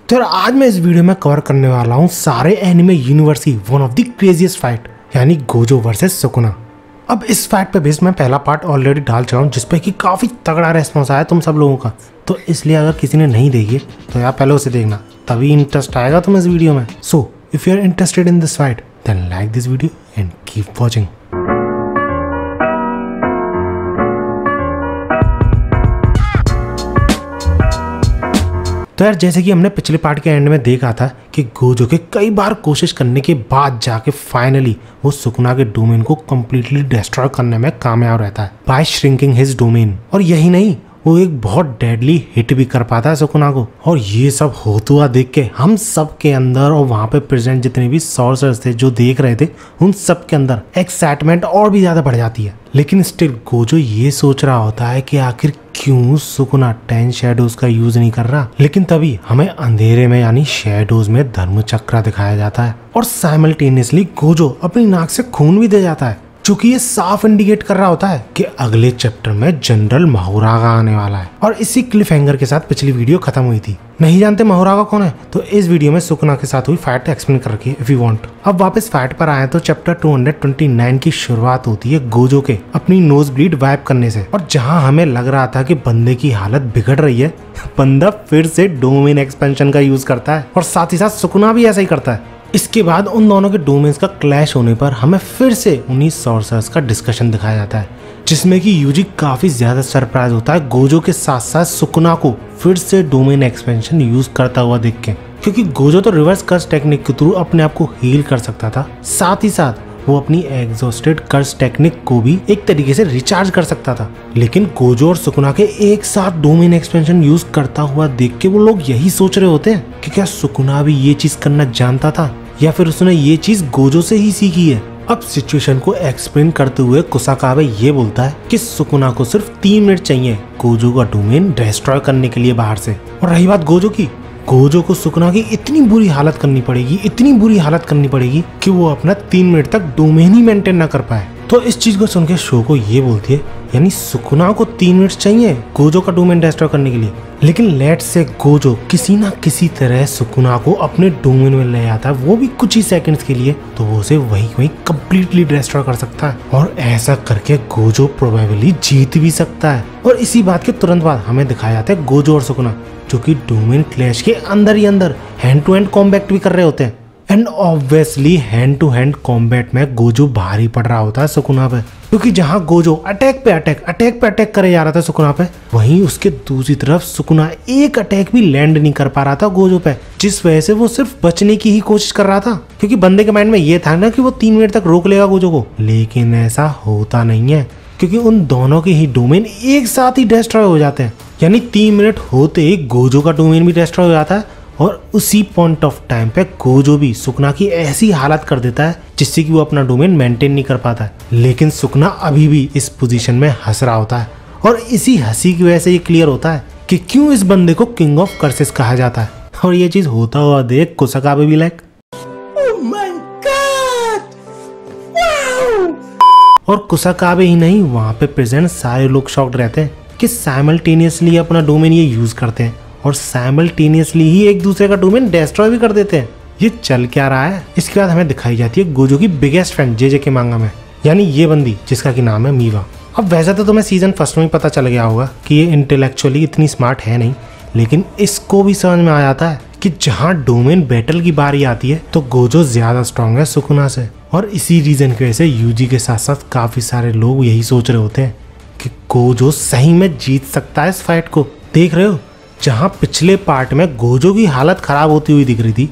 तो यार आज मैं इस वीडियो में कवर करने वाला हूँ सारे एनिमे यूनिवर्स की one of the craziest fight यानी गोजो वर्सेस सुकुना। अब इस फाइट पे बेस्ड मैं पहला पार्ट ऑलरेडी डाल चुका हूँ जिसपे कि काफी तगड़ा रेस्पॉन्स आया तुम सब लोगों का। तो इसलिए अगर किसी ने नहीं देखी तो यार पहले उसे देखना, तभी इंटरेस्ट आएगा तुम्हें इस वीडियो में। So if you are interested in this fight then like this video and keep watching. तो यार जैसे कि हमने पिछले पार्ट के एंड में देखा था कि गोजो के कई बार कोशिश करने के बाद जाके फाइनली वो सुकुना के डोमेन को कंप्लीटली डिस्ट्रॉय करने में कामयाब रहता है बाय श्रिंकिंग हिज डोमेन। और यही नहीं, वो एक बहुत डेडली हिट भी कर पाता है सुकुना को। और ये सब होता हुआ देख के हम सब के अंदर और वहाँ पे प्रेजेंट जितने भी सॉर्सर्स थे जो देख रहे थे उन सब के अंदर एक्साइटमेंट और भी ज्यादा बढ़ जाती है। लेकिन स्टिल गोजो ये सोच रहा होता है कि आखिर क्यों सुकुना 10 शैडोज का यूज नहीं कर रहा। लेकिन तभी हमें अंधेरे में यानी शैडोज में धर्म चक्र दिखाया जाता है और साइमल्टेनियसली गोजो अपनी नाक से खून भी दे जाता है, जो कि ये साफ इंडिकेट कर रहा होता है कि अगले चैप्टर में जनरल महुरागा आने वाला है। और इसी क्लिफ हैंगर के साथ पिछली वीडियो खत्म हुई थी। नहीं जानते महुरागा कौन है तो इस वीडियो में सुकुना के साथ हुई फाइट एक्सप्लेन कर रखी है इफ यू वांट। अब वापस फाइट पर आए तो चैप्टर 229 की शुरुआत होती है गोजो के अपनी नोज ब्लीड वाइप करने से। और जहां हमें लग रहा था कि बंदे की हालत बिगड़ रही है, बंदा फिर से डोमेन एक्सपेंशन का यूज करता है और साथ ही साथ सुकुना भी ऐसा ही करता है। इसके बाद उन दोनों के डोमेन्स का क्लैश होने पर हमें फिर से उन्हीं सॉर्सर्स का डिस्कशन दिखाया जाता है, जिसमें कि यूजी काफी ज्यादा सरप्राइज होता है गोजो के साथ साथ सुकुना को फिर से डोमेन एक्सपेंशन यूज करता हुआ देख के। क्योंकि गोजो तो रिवर्स कर्स टेक्निक के थ्रू अपने आप को हील कर सकता था, साथ ही साथ वो अपनी एग्जॉस्टेड कर्स टेक्निक को भी एक तरीके से रिचार्ज कर सकता था। लेकिन गोजो और सुकुना के एक साथ डोमेन एक्सपेंशन यूज करता हुआ देख के वो लोग यही सोच रहे होते हैं कि क्या सुकुना भी ये चीज करना जानता था या फिर उसने ये चीज गोजो से ही सीखी है। अब सिचुएशन को एक्सप्लेन करते हुए कुसाकाबे ये बोलता है कि सुकुना को सिर्फ 3 मिनट चाहिए गोजो का डोमेन डिस्ट्रॉय करने के लिए बाहर से। और रही बात गोजो की, गोजो को सुकुना की इतनी बुरी हालत करनी पड़ेगी कि वो अपना 3 मिनट तक डोमेन ही मेंटेन ना कर पाए। तो इस चीज को सुन के शो को ये बोलती है यानी सुकुना को 3 मिनट चाहिए गोजो का डोमेन डिस्ट्रॉय करने के लिए। लेकिन लेट से गोजो किसी ना किसी तरह सुकुना को अपने डोमेन में ले आता है, वो भी कुछ ही सेकंड्स के लिए, तो वो उसे वही कंप्लीटली डिस्ट्रॉय कर सकता है। और ऐसा करके गोजो प्रोबेबली जीत भी सकता है। और इसी बात के तुरंत बाद हमें दिखाया जाता है गोजो और सुकुना जो कि डोमेन क्लैश के अंदर ही अंदर हैंड टू हैंड कॉम्बैट भी कर रहे होते हैं। And obviously hand to hand combat में गोजो भारी पड़ रहा होता है सुकुना पे, क्योंकि जहां गोजो अटैक पे अटैक करे जा रहा था सुकुना पे, वहीं उसके दूसरी तरफ सुकुना एक अटैक भी लैंड नहीं कर पा रहा था गोजो पे, जिस वजह से वो सिर्फ बचने की ही कोशिश कर रहा था। क्योंकि बंदे के माइंड में ये था ना कि वो 3 मिनट तक रोक लेगा गोजो को, लेकिन ऐसा होता नहीं है क्योंकि उन दोनों के ही डोमेन एक साथ ही डिस्ट्रॉय हो जाते हैं। यानी 3 मिनट होते ही गोजो का डोमेन भी डिस्ट्रॉय हो जाता है और उसी पॉइंट ऑफ टाइम पे गोजो भी सुकुना की ऐसी हालत कर देता है जिससे कि वो अपना डोमेन मेंटेन नहीं कर पाता है। लेकिन सुकुना अभी भी इस पोजीशन में हंस रहा होता है और इसी हंसी की वजह से ये क्लियर होता है कि क्यों इस बंदे को किंग ऑफ कर्सेस कहा जाता है। और ये चीज होता हुआ देख कुसाकाबे भी like oh my God wow. और कुसाकाबे ही नहीं, वहां पे प्रेजेंट सारे लोग शॉक्ड रहते हैं कि साइमल्टेनियसली अपना डोमेन ये यूज करते हैं और साइमल्टेनियसली ही एक दूसरे का डोमेन डिस्ट्रॉय भी कर देते हैं। ये चल क्या रहा है। इसके बाद हमें दिखाई जाती है गोजो की बिगेस्ट फ्रेंड जेजे के मांगा में, यानी ये बंदी जिसका की नाम है मीवा। अब वैसे तो तुम्हें सीजन फर्स्ट में ही पता चल गया होगा कि ये इंटेलेक्चुअली इतनी स्मार्ट है नहीं, लेकिन इसको भी समझ में आ जाता है कि जहाँ डोमेन बैटल की बारी आती है तो गोजो ज्यादा स्ट्रॉन्ग है सुकुना से। और इसी रीजन की वजह से यूजी के साथ साथ काफी सारे लोग यही सोच रहे होते हैं कि गोजो सही में जीत सकता है इस फाइट को। देख रहे हो, जहां पिछले पार्ट में गोजो की हालत खराब होती हुई दिख रही थी,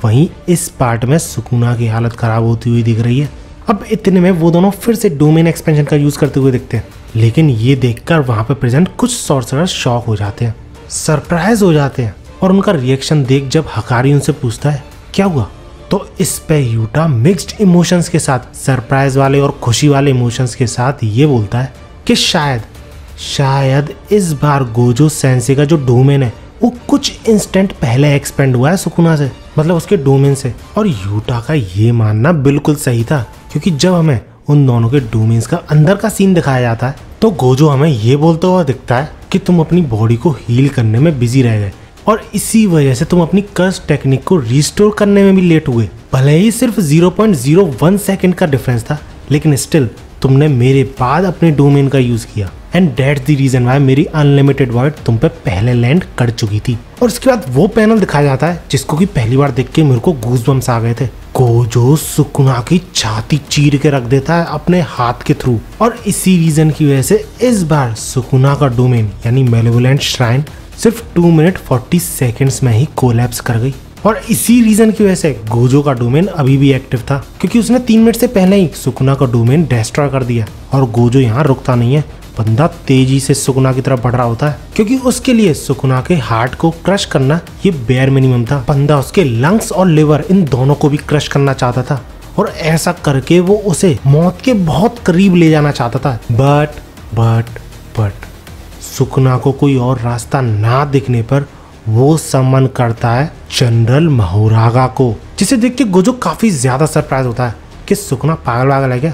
वहीं इस पार्ट में सुकुना की हालत खराब होती हुई दिख रही है। अब इतने में वो दोनों फिर से डोमेन एक्सपेंशन का यूज करते हुए दिखते हैं। लेकिन ये देखकर वहां पे प्रेजेंट कुछ सॉर्सरर्स शॉक हो जाते हैं, सरप्राइज हो जाते हैं। और उनका रिएक्शन देख जब हकारी उनसे पूछता है क्या हुआ, तो इस पे यूटा मिक्स्ड इमोशंस के साथ, सरप्राइज वाले और खुशी वाले इमोशंस के साथ ये बोलता है कि शायद इस बार गोजो सेंसे का जो डोमेन है वो कुछ इंस्टेंट पहले एक्सपेंड हुआ है सुकुना से, मतलब उसके डोमेन से। और यूटा का ये मानना बिल्कुल सही था, क्योंकि जब हमें उन दोनों के डोमेन्स का अंदर का सीन दिखाया जाता है तो गोजो हमें ये बोलता हुआ दिखता है कि तुम अपनी बॉडी को हील करने में बिजी रह गए और इसी वजह से तुम अपनी कर्स टेक्निक को रिस्टोर करने में भी लेट हुए। भले ही सिर्फ 0.01 सेकंड का डिफरेंस था, लेकिन स्टिल तुमने मेरे बाद अपने डोमेन का यूज किया and that's the reason why मेरी अनलिमिटेड वॉइड तुम पे पहले लैंड कर चुकी थी। और उसके बाद वो पैनल दिखाया जाता है जिसको कि पहली बार देख के मेरे को गूज़बम्स आ गए थे। गोजो सुकुना की छाती चीर के रख देता है अपने हाथ के थ्रू, और इसी रीजन की वजह से इस बार सुकुना का डोमेन यानी मेलेवोलेंट श्राइन सिर्फ 2 मिनट 40 सेकेंड्स में ही कोलैप्स कर गई। और इसी रीजन की वजह से गोजो का डोमेन अभी भी एक्टिव था, क्योंकि उसने 3 मिनट से पहले ही सुकुना का डोमेन डिस्ट्रॉय कर दिया। और गोजो यहाँ रुकता नहीं है, बंदा तेजी से सुकुना की तरफ बढ़ रहा होता है, क्योंकि उसके लिए सुकुना के हार्ट को क्रश करना ये बेयर मिनिमम था। बंदा उसके लंग्स और लिवर इन दोनों को भी क्रश करना चाहता था, और ऐसा करके वो उसे मौत के बहुत करीब ले जाना चाहता था। बट सुकुना को कोई और रास्ता ना दिखने पर वो समन करता है जनरल महोरागा को, जिसे देख के गोजो काफी ज्यादा सरप्राइज होता है कि सुकुना पागल है क्या,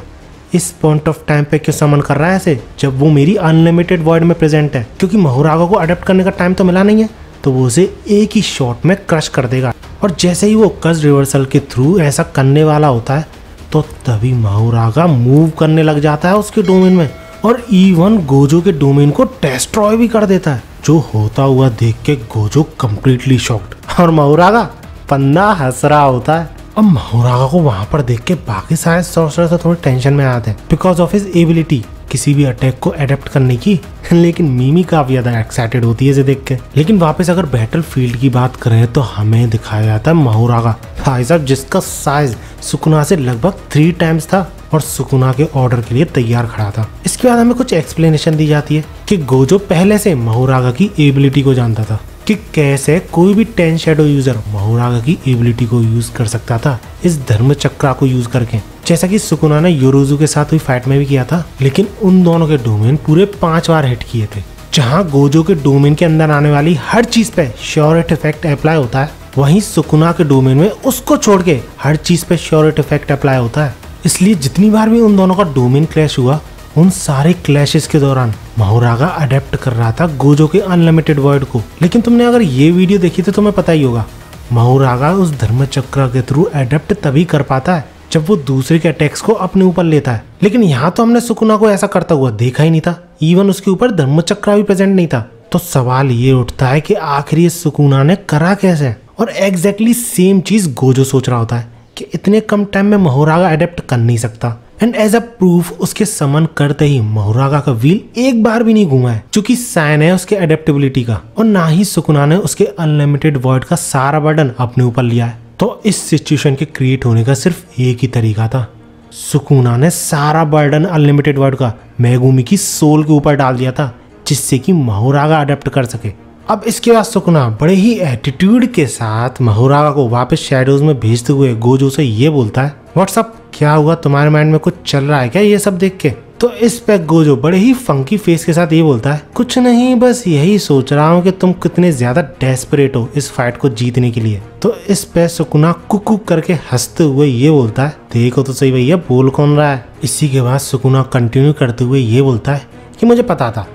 इस पॉइंट ऑफ टाइम पे क्यों समन कर रहा है ऐसे, जब वो मेरी अनलिमिटेड वॉइड में प्रेजेंट है। क्योंकि महोरागा को अडेप्ट करने का टाइम तो मिला नहीं है, तो वो उसे एक ही शॉट में क्रश कर देगा। और जैसे ही वो कर्स रिवर्सल के थ्रू ऐसा करने वाला होता है, तो तभी महोरागा मूव करने लग जाता है उसके डोमेन में, और इवन गोजो के डोमेन को डिस्ट्रॉय भी कर देता है। जो होता हुआ देख के गोजो कंप्लीटली शॉक्ड, और महोरागा बंदा हंस रहा होता है। अब महोरागा को वहां पर देख के बाकी सारे सॉर्सरर से थोड़ी टेंशन में आते हैं बिकॉज ऑफ हिज एबिलिटी किसी भी अटैक को अडेप्ट करने की। लेकिन मिमी काफी ज्यादा एक्साइटेड होती है इसे देख के। लेकिन वापस अगर बैटल फील्ड की बात करें तो हमें दिखाया जाता है महोरागा, भाई साहब जिसका साइज सुकुना से लगभग 3 टाइम्स था और सुकुना के ऑर्डर के लिए तैयार खड़ा था। इसके बाद हमें कुछ एक्सप्लेनेशन दी जाती है कि गोजो पहले से महोरागा की एबिलिटी को जानता था, कि कैसे कोई भी 10 शैडो यूजर महोरागा की एबिलिटी को यूज कर सकता था इस धर्म चक्रा को यूज करके, जैसा कि सुकुना ने योरोजू के साथ हुई फाइट में भी किया था। लेकिन उन दोनों के डोमेन पूरे 5 बार हिट किए थे। जहां गोजो के डोमेन के अंदर आने वाली हर चीज पे श्योर हिट इफेक्ट अप्लाई होता है, वहीं सुकुना के डोमेन में उसको छोड़ के हर चीज पे श्योर हिट इफेक्ट अप्लाई होता है। इसलिए जितनी बार भी उन दोनों का डोमेन क्लैश हुआ, उन सारे क्लैशेस के दौरान महोरागा अडेप्ट कर रहा था गोजो के अनलिमिटेड वर्ड को। लेकिन तुमने अगर ये वीडियो देखी तो तुम्हें पता ही होगा, महोरागा उस धर्म चक्र के थ्रू अडेप्ट तभी कर पाता है जब वो दूसरे के अटैक्स को अपने ऊपर लेता है। लेकिन यहाँ तो हमने सुकुना को ऐसा करता हुआ देखा ही नहीं था, इवन उसके ऊपर धर्म चक्र भी प्रेजेंट नहीं था। तो सवाल ये उठता है कि आखिर ये सुकुना ने करा कैसे। और एग्जैक्टली सेम चीज गोजो सोच रहा होता है कि इतने कम टाइम में महोरागा अडेप्ट कर नहीं सकता। एंड एज अ प्रूफ उसके समन करते ही महोरागा का व्हील एक बार भी नहीं घूमा है, जो कि साइन है उसके एडेप्टेबिलिटी का। और ना ही सुकुना ने उसके अनलिमिटेड वर्ड का सारा बर्डन अपने ऊपर लिया है। तो इस सिचुएशन के क्रिएट होने का सिर्फ एक ही तरीका था, सुकुना ने सारा बर्डन अनलिमिटेड वर्ड का मेगुमी की सोल के ऊपर डाल दिया था, जिससे कि महोरागा अडेप्ट कर सके। अब इसके बाद सुकुना बड़े ही एटीट्यूड के साथ महोरागा को वापस शैडोज में भेजते हुए गोजो से ये बोलता है, व्हाट्सअप, क्या हुआ, तुम्हारे माइंड में कुछ चल रहा है क्या ये सब देख के। तो इस पे गोजो बड़े ही फंकी फेस के साथ ये बोलता है, कुछ नहीं, बस यही सोच रहा हूँ कि तुम कितने ज्यादा डेस्परेट हो इस फाइट को जीतने के लिए। तो इस पे सुकुना कुक करके हंसते हुए ये बोलता है, देखो तो सही भैया बोल कौन रहा है। इसी के बाद सुकुना कंटिन्यू करते हुए ये बोलता है कि मुझे पता था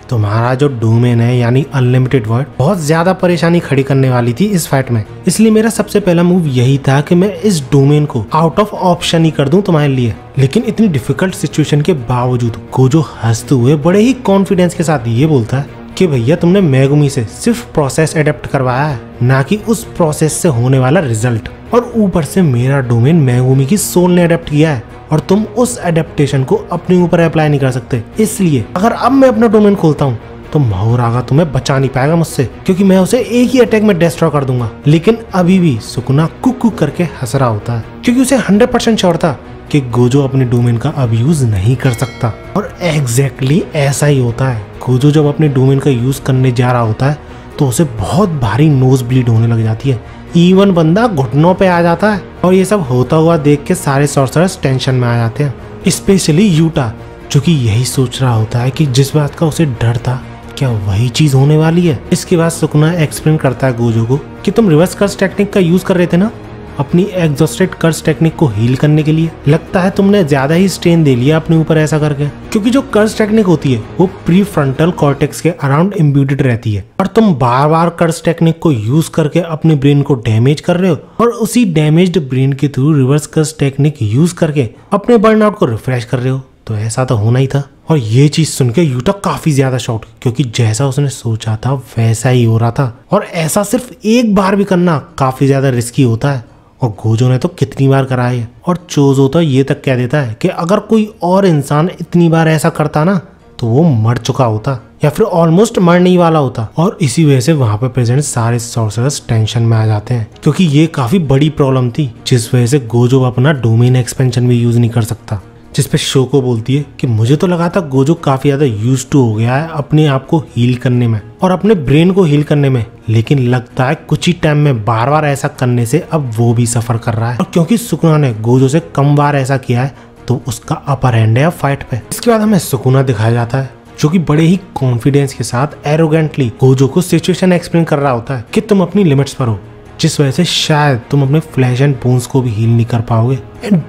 तुम्हारा जो डोमेन है यानी अनलिमिटेड वर्ड बहुत ज्यादा परेशानी खड़ी करने वाली थी इस फाइट में, इसलिए मेरा सबसे पहला मूव यही था कि मैं इस डोमेन को आउट ऑफ ऑप्शन ही कर दूं तुम्हारे लिए। लेकिन इतनी डिफिकल्ट सिचुएशन के बावजूद गोजो हंसते हुए बड़े ही कॉन्फिडेंस के साथ ये बोलता है कि भैया तुमने मेगुमी से सिर्फ प्रोसेस अडेप्ट करवाया है, ना कि उस प्रोसेस से होने वाला रिजल्ट। और ऊपर से मेरा डोमेन मेगुमी की सोल ने अडेप्ट किया है और तुम उस एडेप्टेशन को अपने ऊपर अप्लाई नहीं कर सकते। इसलिए अगर अब मैं अपना डोमेन खोलता हूँ तो महोरागा तुम्हें बचा नहीं पाएगा मुझसे, क्योंकि मैं उसे एक ही अटैक में डिस्ट्रॉय कर दूंगा। लेकिन अभी भी सुकुना कुक करके हंस रहा होता है, क्योंकि उसे 100% श्योर था कि गोजो अपने डोमेन का अब यूज नहीं कर सकता। और एग्जैक्टली ऐसा ही होता है। गोजो जब अपने डोमेन का यूज करने जा रहा होता है तो उसे बहुत भारी नोज ब्लीड होने लग जाती है, इवन बंदा घुटनों पे आ जाता है। और ये सब होता हुआ देख के सारे सॉर्सरर्स टेंशन में आ जाते हैं, स्पेशली यूटा, जो कि यही सोच रहा होता है कि जिस बात का उसे डर था क्या वही चीज होने वाली है। इसके बाद सुकुना एक्सप्लेन करता है गोजो को कि तुम रिवर्स कर्स टेक्निक का यूज कर रहे थे ना, अपनी एग्जॉस्टेड कर्स टेक्निक को हील करने के लिए। लगता है तुमने ज्यादा ही स्ट्रेन दे लिया अपने ऊपर ऐसा करके, क्योंकि जो कर्स टेक्निक होती है वो प्री फ्रंटल कॉर्टेक्स के अराउंड इम्ब्यूटेड रहती है और तुम बार बार कर्स टेक्निक को यूज करके अपने ब्रेन को डैमेज कर रहे हो और उसी डैमेज्ड ब्रेन के through reverse curse technique use करके अपने बर्नआउट को रिफ्रेश कर रहे हो। तो ऐसा तो होना ही था। और ये चीज सुन के यूटा काफी ज्यादा शॉक्ड, क्योंकि जैसा उसने सोचा था वैसा ही हो रहा था और ऐसा सिर्फ एक बार भी करना काफी ज्यादा रिस्की होता है। और गोजो ने तो कितनी बार करा है और चोजो तो ये तक कह देता है कि अगर कोई और इंसान इतनी बार ऐसा करता ना तो वो मर चुका होता या फिर ऑलमोस्ट मरने ही वाला होता। और इसी वजह से वहां पे प्रेजेंट सारे सॉर्सरर्स टेंशन में आ जाते हैं, क्योंकि ये काफी बड़ी प्रॉब्लम थी जिस वजह से गोजो अपना डोमेन एक्सपेंशन भी यूज नहीं कर सकता। जिस पे शोको बोलती है कि मुझे तो लगा था गोजो काफी ज्यादा यूज्ड टू हो गया है अपने आप को हील करने में और अपने ब्रेन को हील करने में, लेकिन लगता है कुछ ही टाइम में बार बार ऐसा करने से अब वो भी सफर कर रहा है। और क्योंकि सुकुना ने गोजो से कम बार ऐसा किया है तो उसका अपर हैंड है फाइट पे। इसके बाद हमें सुकुना दिखाया जाता है जो कि बड़े ही कॉन्फिडेंस के साथ एरोगेंटली गोजो को सिचुएशन एक्सप्लेन कर रहा होता है कि तुम अपनी लिमिट्स पर हो, जिस वजह से शायद तुम अपने फ्लैश एंड बोन्स को भी हील नहीं कर पाओगे। एंड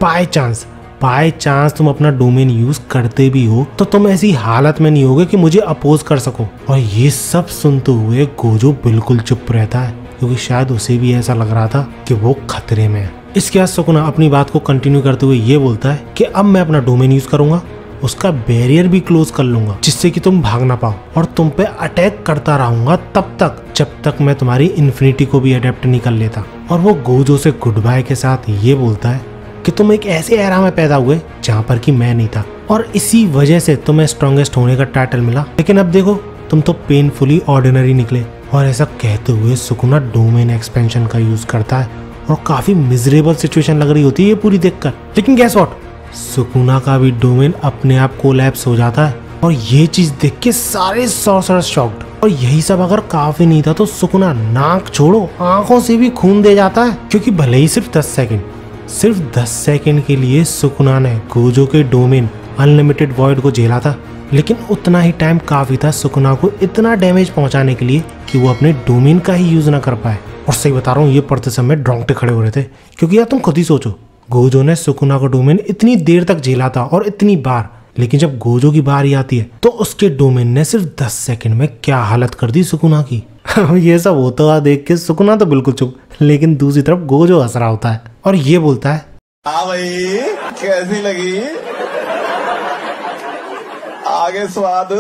बाय चांस तुम अपना डोमेन यूज करते भी हो तो तुम ऐसी हालत में नहीं होगे कि मुझे अपोज कर सको। और ये सब सुनते हुए गोजो बिल्कुल चुप रहता है, क्योंकि शायद उसे भी ऐसा लग रहा था कि वो खतरे में है। इसके बाद सुकुना अपनी बात को कंटिन्यू करते हुए ये बोलता है कि अब मैं अपना डोमेन यूज करूंगा, उसका बैरियर भी क्लोज कर लूंगा जिससे कि तुम भाग ना पाओ और तुम पे अटैक करता रहूंगा तब तक जब तक मैं तुम्हारी इन्फिनिटी को भी अडेप्ट नहीं कर लेता। और वो गोजो से गुड बाय के साथ ये बोलता है कि तुम एक ऐसे एरा में पैदा हुए जहाँ पर कि मैं नहीं था और इसी वजह से तुम्हें स्ट्रॉन्गेस्ट होने का टाइटल मिला, लेकिन अब देखो तुम तो पेनफुली ऑर्डिनरी निकले। और ऐसा कहते हुए सुकुना डोमेन एक्सपेंशन का यूज करता है और काफी मिजरेबल सिचुएशन लग रही होती है ये पूरी देखकर। लेकिन गैस व्हाट, सुकुना का भी डोमेन अपने आप कोलैप्स हो जाता है और ये चीज देख के सारे सॉर्सरर्स शॉक्ड। और यही सब अगर काफी नहीं था तो सुकुना नाक छोड़ो आंखों से भी खून दे जाता है, क्योंकि भले ही सिर्फ 10 सेकंड के लिए सुकुना ने गोजो के डोमेन अनलिमिटेड वॉइड को झेला था, लेकिन उतना ही टाइम काफी था सुकुना को इतना डैमेज पहुंचाने के लिए कि वो अपने डोमेन का ही यूज ना कर पाए। और सही बता रहा हूँ, ये पढ़ते समय रोंगटे खड़े हो रहे थे, क्योंकि यार तुम खुद ही सोचो, गोजो ने सुकुना का डोमेन इतनी देर तक झेला था और इतनी बार, लेकिन जब गोजो की बारी आती है तो उसके डोमेन ने सिर्फ 10 सेकंड में क्या हालत कर दी सुकुना की। ये सब होता हुआ देख के सुकुना तो बिल्कुल चुप, लेकिन दूसरी तरफ गोजो हंस रहा होता है और ये बोलता है, हाँ भाई कैसी लगी आगे स्वाद।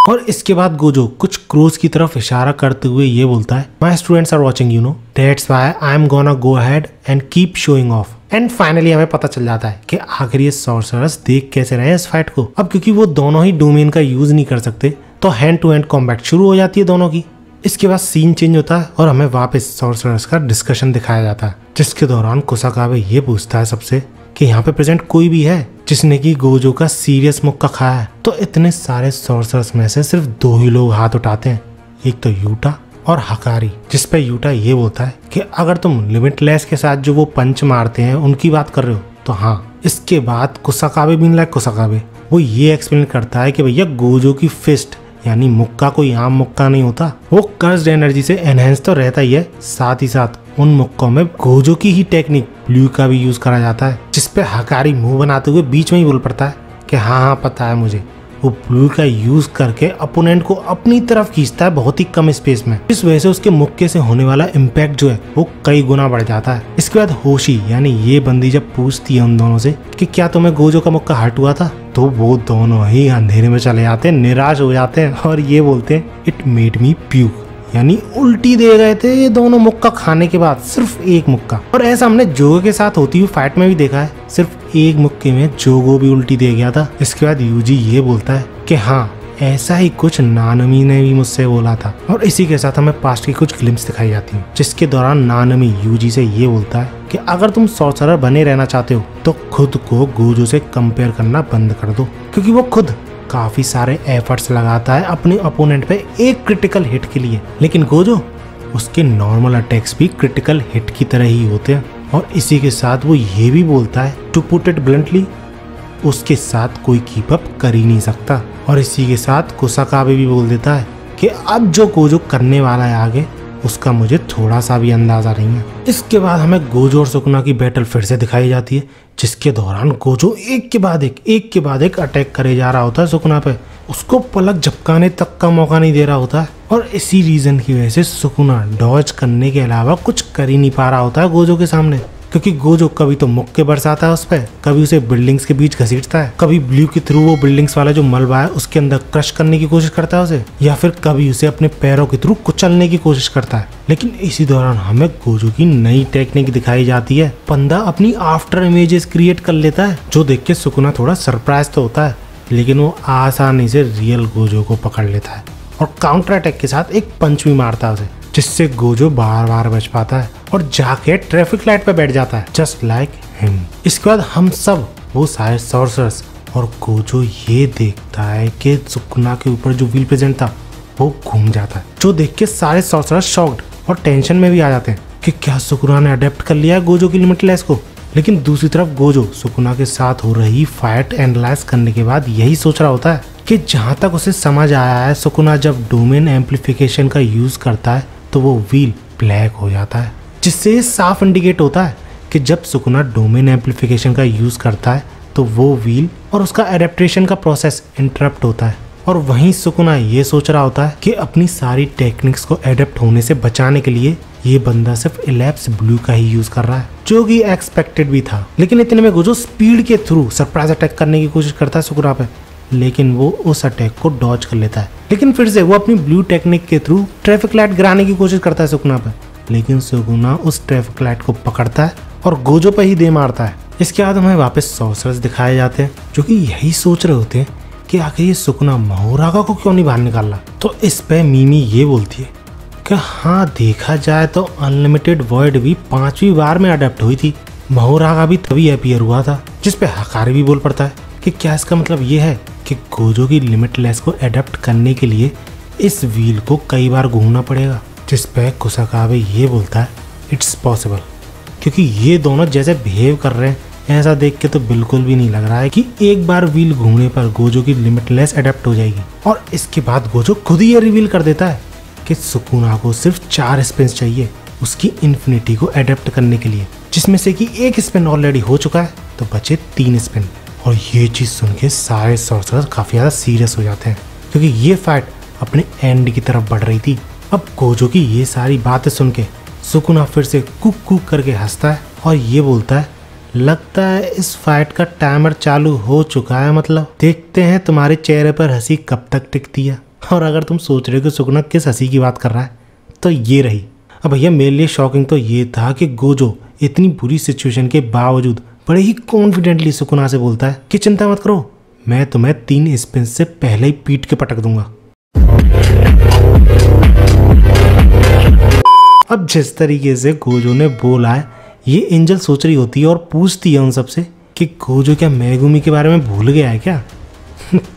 और इसके बाद गोजो कुछ क्रोज की तरफ इशारा करते हुए ये बोलता है, my students are watching you know, that's why I am gonna go ahead and keep showing off. And finally हमें पता चल जाता है कि आखिर ये सॉर्सरर्स देख कैसे रहे इस फाइट को। अब क्योंकि वो दोनों ही डोमेन का यूज नहीं कर सकते तो हैंड टू हैंड कॉम्बैट शुरू हो जाती है दोनों की। इसके बाद सीन चेंज होता है और हमें वापस सॉर्सरर्स का डिस्कशन दिखाया जाता है, जिसके दौरान कुसाकाबे ये पूछता है सबसे कि यहाँ पे प्रेजेंट कोई भी है जिसने की गोजो का सीरियस मुक्का खाया है। तो इतने सारे सॉर्सरर्स में से सिर्फ 2 ही लोग हाथ उठाते हैं, एक तो यूटा और हकारी, जिस पे यूटा ये बोलता है कि अगर तुम लिमिटलेस के साथ जो वो पंच मारते हैं उनकी बात कर रहे हो तो हाँ। इसके बाद कुसाकाबे बिन लाइक कुसाकाबे वो ये एक्सप्लेन करता है कि भैया गोजो की फिस्ट यानी मुक्का कोई आम मुक्का नहीं होता, वो कर्स्ड एनर्जी से एनहेंस तो रहता ही है, साथ ही साथ उन मुक्कों में गोजो की ही टेक्निक ब्लू का भी यूज करा जाता है। जिसपे हकारी मुंह बनाते हुए बीच में ही बोल पड़ता है कि हाँ पता है मुझे। वो ब्लू का यूज करके अपोनेंट को अपनी तरफ खींचता है बहुत ही कम स्पेस में, इस वजह से उसके मुक्के से होने वाला इम्पैक्ट जो है वो कई गुना बढ़ जाता है। इसके बाद होशी यानी ये बंदी जब पूछती है उन दोनों से कि क्या तुम्हें गोजो का मुक्का हर्ट हुआ था, तो वो दोनों ही अंधेरे में चले जाते हैं, निराश हो जाते हैं और ये बोलते हैं इट मेड मी प्यूक, यानी उल्टी दे गए थे ये दोनों मुक्का खाने के बाद, सिर्फ एक मुक्का। और ऐसा हमने जोगो के साथ होती हुई फाइट में भी देखा है, सिर्फ एक मुक्के में जोगो भी उल्टी दे गया था। इसके बाद यूजी ये बोलता है कि हाँ ऐसा ही कुछ नानमी ने भी मुझसे बोला था। और इसी के साथ हमें पास्ट की कुछ ग्लिम्स दिखाई जाती हैं, जिसके दौरान नानमी यूजी से ये बोलता है कि अगर तुम सॉर्सरर बने रहना चाहते हो तो खुद को गोजो से कंपेयर करना बंद कर दो, क्योंकि वो खुद काफी सारे एफर्ट्स लगाता है अपने अपोनेंट पे एक क्रिटिकल हिट के लिए, लेकिन गोजो उसके नॉर्मल अटैक्स भी क्रिटिकल हिट की तरह ही होते हैं। और इसी के साथ वो ये भी बोलता है टू पुट इट ब्लंटली, उसके साथ कोई कीप अप कर ही नहीं सकता। और इसी के साथ कुसाकाबे भी बोल देता है कि अब जो गोजो करने वाला है आगे उसका मुझे थोड़ा सा भी अंदाजा नहीं है। इसके बाद हमें गोजो और सुकुना की बैटल फिर से दिखाई जाती है, जिसके दौरान गोजो एक के बाद एक अटैक करे जा रहा होता है सुकुना पे। उसको पलक झपकाने तक का मौका नहीं दे रहा होता है और इसी रीजन की वजह से सुकुना डॉज करने के अलावा कुछ कर ही नहीं पा रहा होता है गोजो के सामने। क्योंकि गोजो कभी तो मुक्के बरसाता है उस पर, कभी उसे बिल्डिंग्स के बीच घसीटता है, कभी ब्लू के थ्रू वो बिल्डिंग्स वाला जो मलबा है उसके अंदर क्रश करने की कोशिश करता है उसे, या फिर कभी उसे अपने पैरों के थ्रू कुचलने की कोशिश करता है। लेकिन इसी दौरान हमें गोजो की नई टेक्निक दिखाई जाती है। बंदा अपनी आफ्टर इमेजेस क्रिएट कर लेता है, जो देख के सुकुना थोड़ा सरप्राइज तो होता है, लेकिन वो आसानी से रियल गोजो को पकड़ लेता है और काउंटर अटैक के साथ एक पंच भी मारता है उसे, जिससे गोजो बार बार बच पाता है और जाके ट्रैफिक लाइट पे बैठ जाता है, जस्ट लाइक हिम। इसके बाद हम सब वो सारे सॉर्सरर्स और गोजो ये देखता है कि सुकुना के ऊपर जो व्हील प्रेजेंट था वो घूम जाता है, जो देख के सारे सॉर्सरर्स शॉक्ड और टेंशन में भी आ जाते हैं कि क्या सुकुना ने अडेप्ट कर लिया है गोजो की लिमिटलेस को। लेकिन दूसरी तरफ गोजो सुकुना के साथ हो रही फाइट एनालाइज करने के बाद यही सोच रहा होता है कि जहाँ तक उसे समझ आया है, सुकुना जब डोमेन एम्पलीफिकेशन का यूज करता है तो वो व्हील ब्लैक हो जाता है, जिससे ये साफ इंडिकेट होता है कि जब सुकुना डोमेन एम्पलीफिकेशन का यूज करता है तो वो व्हील और उसका एडेप्टेशन का प्रोसेस इंटरप्ट होता है। और वहीं सुकुना ये सोच रहा होता है कि अपनी सारी टेक्निक्स को एडेप्ट होने से बचाने के लिए ये बंदा सिर्फ इलैप्स ब्लू का ही यूज कर रहा है, जो कि एक्सपेक्टेड भी था। लेकिन इतने में गोजो स्पीड के थ्रू सरप्राइज अटैक करने की कोशिश करता है सुकुना पे, लेकिन वो उस अटैक को डॉज कर लेता है। लेकिन फिर से वो अपनी ब्लू टेक्निक के थ्रू ट्रैफिक लाइट गिराने की कोशिश करता है सुकुना पे, लेकिन सुकुना उस ट्रैफिक लाइट को पकड़ता है और गोजो पे ही दे मारता है। इसके बाद हमें वापस सॉर्सरर्स दिखाए जाते हैं, जो कि यही सोच रहे होते हैं कि आखिर ये सुकुना महोरागा को क्यों नहीं बाहर निकाल रहा। तो इस पे मीमी ये बोलती है कि हाँ, देखा जाए तो अनलिमिटेड वर्ड भी 5वीं बार में अडेप्ट हुई थी, महोरागा भी तभी अपीयर हुआ था। जिस पे हकारी भी बोल पड़ता है कि क्या इसका मतलब ये है कि गोजो की लिमिटलेस को एडेप्ट करने के लिए इस व्हील को कई बार घूमना पड़ेगा। जिस पे कुसाकाबे ये बोलता है इट्स पॉसिबल, क्योंकि ये दोनों जैसे बिहेव कर रहे हैं ऐसा देख के तो बिल्कुल भी नहीं लग रहा है कि एक बार व्हील घूमने पर गोजो की लिमिटलेस एडेप्ट हो जाएगी। और इसके बाद गोजो खुद ही ये रिवील कर देता है कि सुकुना को सिर्फ 4 स्पिन्स चाहिए उसकी इन्फिनिटी को एडेप्ट करने के लिए, जिसमें से कि एक स्पिन ऑलरेडी हो चुका है तो बचे 3 स्पिन। और ये चीज सुन के सारे सॉर्सरर्स काफी ज्यादा सीरियस हो जाते हैं, क्योंकि ये फाइट अपने एंड की तरफ बढ़ रही थी। अब गोजो की ये सारी बातें सुन के सुकुना फिर से कुक कुक करके हंसता है और ये बोलता है, लगता है इस फाइट का टाइमर चालू हो चुका है, मतलब देखते हैं तुम्हारे चेहरे पर हंसी कब तक टिकती है। और अगर तुम सोच रहे हो कि सुकुना किस हंसी की बात कर रहा है तो ये रही। अब भैया मेरे लिए शॉकिंग तो ये था कि गोजो इतनी बुरी सिचुएशन के बावजूद बड़े ही कॉन्फिडेंटली सुकुना से बोलता है कि चिंता मत करो, मैं तुम्हें 3 स्पिन से पहले ही पीट के पटक दूंगा। अब जिस तरीके से गोजो ने बोला है, ये एंजल सोच रही होती है और पूछती है उन सबसे कि गोजो क्या मेगुमी के बारे में भूल गया है क्या।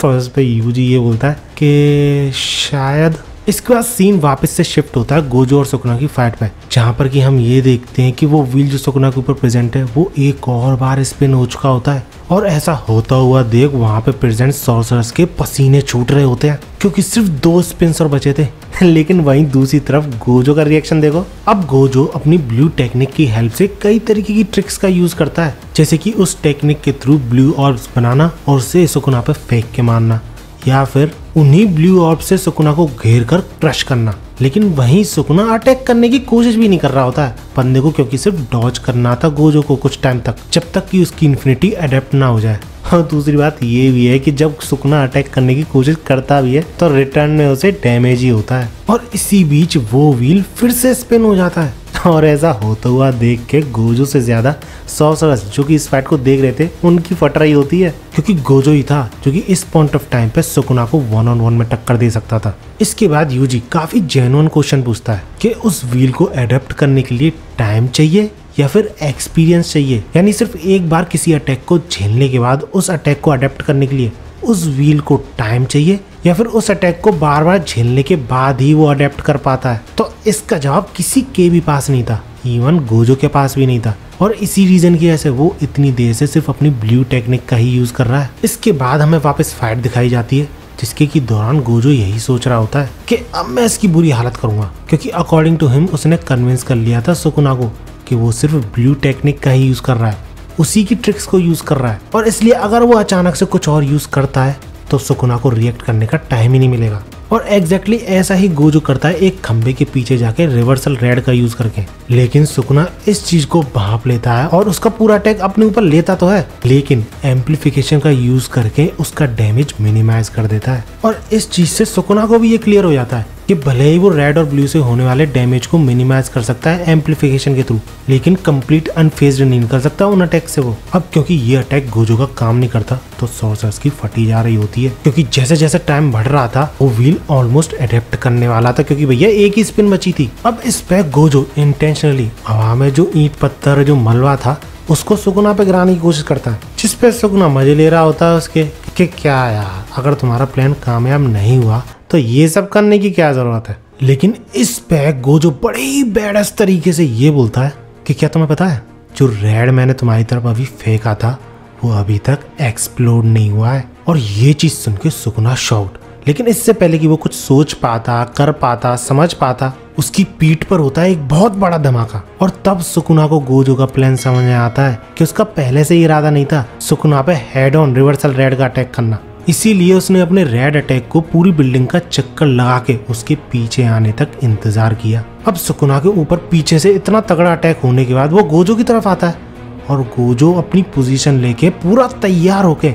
तो इस पे यूजी ये बोलता है कि शायद। इसके बाद सीन वापस से शिफ्ट होता है गोजो और सुकुना की फाइट पे, जहाँ पर कि हम ये देखते हैं कि वो व्हील जो सुकुना के ऊपर प्रेजेंट है वो एक और बार स्पिन हो चुका होता है। और ऐसा होता हुआ देख वहाँ पे प्रेजेंट सॉर्सरर्स के पसीने छूट रहे होते हैं, क्योंकि सिर्फ 2 स्पिन्स और बचे थे। लेकिन वहीं दूसरी तरफ गोजो का रिएक्शन देखो। अब गोजो अपनी ब्लू टेक्निक की हेल्प से कई तरीके की ट्रिक्स का यूज करता है, जैसे कि उस टेक्निक के थ्रू ब्लू ऑर्ब्स बनाना और उसे सुकुना पे फेंक के मारना, या फिर उन्हीं ब्लू ऑर्ब से सुकुना को घेर कर क्रश करना। लेकिन वहीं सुकुना अटैक करने की कोशिश भी नहीं कर रहा होता है बंदे को, क्योंकि सिर्फ डॉज करना था गोजो को कुछ टाइम तक, जब तक कि उसकी इन्फिनिटी अडेप्ट ना हो जाए। और दूसरी बात ये भी है कि जब सुकुना अटैक करने की कोशिश करता भी है तो रिटर्न में उसे डैमेज ही होता है। और इसी बीच वो व्हील फिर से स्पिन हो जाता है। और ऐसा होता हुआ देख के गोजो से ज्यादा सॉर्सरर्स जो कि इस फाइट को देख रहे थे उनकी फट रही होती है, क्योंकि गोजो ही था जो कि इस पॉइंट ऑफ टाइम पे सुकुना को 1-on-1 में टक्कर दे सकता था। इसके बाद यूजी काफी जेन्युइन क्वेश्चन पूछता है कि उस व्हील को एडेप्ट करने के लिए टाइम चाहिए या फिर एक्सपीरियंस चाहिए, यानी सिर्फ एक बार किसी अटैक को झेलने के बाद उस अटैक को अडेप्ट करने के लिए उस व्हील को टाइम चाहिए, या फिर उस अटैक को बार बार झेलने के बाद ही वो अडेप्ट कर पाता है। तो इसका जवाब किसी के भी पास नहीं था, इवन गोजो के पास भी नहीं था। और इसी रीजन की वजह से वो इतनी देर से सिर्फ अपनी ब्लू टेक्निक का ही यूज कर रहा है। इसके बाद हमें वापस फाइट दिखाई जाती है, जिसके की दौरान गोजो यही सोच रहा होता है कि अब मैं इसकी बुरी हालत करूंगा, क्योंकि अकॉर्डिंग टू हिम उसने कन्विंस कर लिया था सुकुना को कि वो सिर्फ ब्लू टेक्निक का ही यूज कर रहा है, उसी की ट्रिक्स को यूज कर रहा है, और इसलिए अगर वो अचानक से कुछ और यूज करता है तो सुकुना को रिएक्ट करने का टाइम ही नहीं मिलेगा। और एग्जैक्टली ऐसा ही गोजो करता है एक खंबे के पीछे जाके रिवर्सल रेड का यूज करके। लेकिन सुकुना इस चीज को भांप लेता है और उसका पूरा अटैक अपने ऊपर लेता तो है, लेकिन एम्पलीफिकेशन का यूज करके उसका डैमेज मिनिमाइज कर देता है। और इस चीज से सुकुना को भी ये क्लियर हो जाता है कि भले ही वो रेड और ब्लू से होने वाले डैमेज को मिनिमाइज कर सकता है एम्पलीफिकेशन के थ्रू, लेकिन कंप्लीट अनफेज्ड नहीं कर सकता उन अटैक से वो। अब क्योंकि ये अटैक गोजो का काम नहीं करता तो सॉर्सरर्स की फटी जा रही होती है, क्योंकि जैसे जैसे टाइम बढ़ रहा था वो व्हील ऑलमोस्ट अडेप्ट करने वाला था, क्योंकि भैया एक ही स्पिन बची थी। अब इस पे गोजो इंटेंशनली हवा में जो ईंट पत्थर जो मलबा था उसको सुकुना पे गिराने की कोशिश करता है, जिस पे सुकुना मजे ले रहा होता है उसके कि क्या यार, अगर तुम्हारा प्लान कामयाब नहीं हुआ तो ये सब करने की क्या जरूरत है। लेकिन इस पे गोजो बड़े ही बैडस तरीके से ये बोलता है कि क्या तुम्हें पता है जो रेड मैंने तुम्हारी तरफ अभी फेंका था वो अभी तक एक्सप्लोड नहीं हुआ है। और ये चीज सुन के सुकुना शॉक्ड, लेकिन इससे पहले कि वो कुछ सोच पाता, कर पाता, समझ पाता, उसकी पीठ पर होता है एक बहुत बड़ा धमाका। और तब सुकुना को गोजो का प्लान समझ में आता है कि उसका पहले से ही इरादा नहीं था सुकुना पे हेड ऑन रिवर्सल रेड का अटैक करना, इसीलिए उसने अपने रेड अटैक को पूरी बिल्डिंग का चक्कर लगा के उसके पीछे आने तक इंतजार किया। अब सुकुना के ऊपर पीछे से इतना तगड़ा अटैक होने के बाद वो गोजो की तरफ आता है और गोजो अपनी पोजीशन लेके पूरा तैयार होके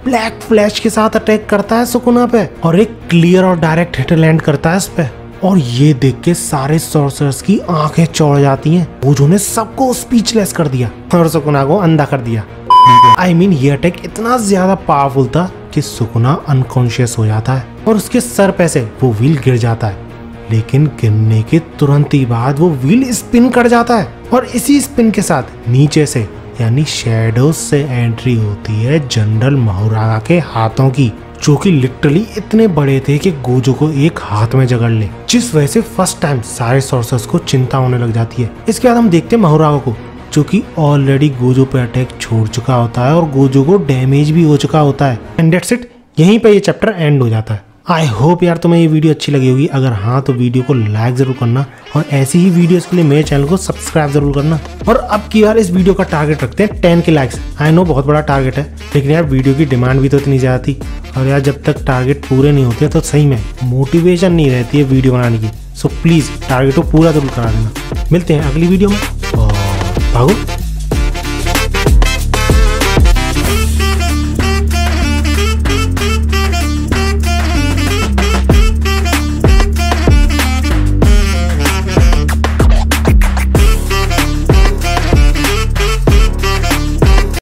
ब्लैक फ्लैश के साथ अटैक करता है सुकुना पे और एक क्लियर और डायरेक्ट हिट लैंड करता है इस पे। और ये देख के सारे सॉर्सरर्स की आंखें चौड़ जाती हैं। गोजो ने सबको स्पीचलेस कर दिया और सुकुना को अंधा कर दिया। I mean, ये अटैक इतना ज्यादा पावरफुल था कि सुकुना अनकॉन्शियस हो जाता है और उसके सर पे से वो व्हील गिर जाता है, लेकिन गिरने के तुरंत ही बाद वो व्हील स्पिन कर जाता है और इसी स्पिन के साथ नीचे से यानी शैडोज से एंट्री होती है जनरल महुरागा के हाथों की, जो कि लिटरली इतने बड़े थे कि गोजो को एक हाथ में जकड़ ले, जिस वजह से फर्स्ट टाइम सारे सॉर्सरर्स को चिंता होने लग जाती है। इसके बाद हम देखते हैं महुरागा को, जो कि ऑलरेडी गोजो पे अटैक छोड़ चुका होता है और गोजो को डैमेज भी हो चुका होता है। एंड दैट्स इट, यहीं पे ये चैप्टर एंड हो जाता है। आई होप यार तुम्हें ये वीडियो अच्छी लगी होगी। अगर हाँ तो वीडियो को लाइक जरूर करना और ऐसी ही वीडियोस के लिए मेरे चैनल को सब्सक्राइब जरूर करना। और अब की बार इस वीडियो का टारगेट रखते हैं 10 के लाइक्स। आई नो बहुत बड़ा टारगेट है, लेकिन यार वीडियो की डिमांड भी तो इतनी ज्यादा थी और यार जब तक टारगेट पूरे नहीं होते तो सही में मोटिवेशन नहीं रहती है वीडियो बनाने की। सो प्लीज टारगेट को पूरा जरूर करा देना। मिलते हैं अगली वीडियो में और भागो।